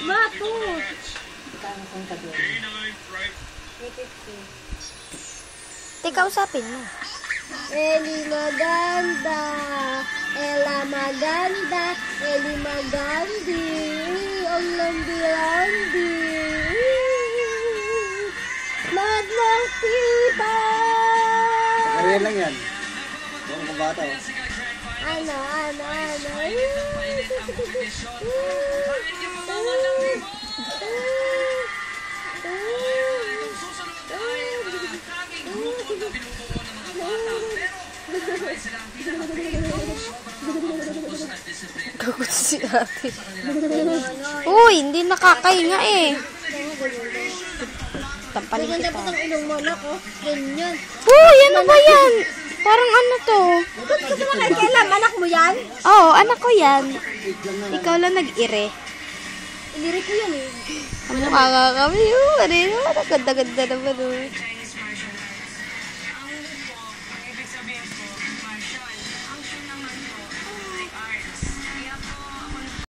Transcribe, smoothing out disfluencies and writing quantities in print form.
Mato! Teka, usapin mo. Eli maganda, Ella maganda, Eli magandi, ang lambi-lambi. Maglakiba! Kaya lang yan. Buong kabata oh. Ano. Gagot si ate. Uy, hindi nakakahinga eh. Tampalin Maganda kita. pa ang ilong mo, anak, oh. Ganyan. Uy, ano ba yan? Parang ano to? Ba't gusto mo nakikialam? Anak mo yan? Oo, anak ko yan. Ikaw lang nag-ire. Ilirik ko yan eh. Ang mukha nga kami. Ano yun? Ang ganda-ganda naman.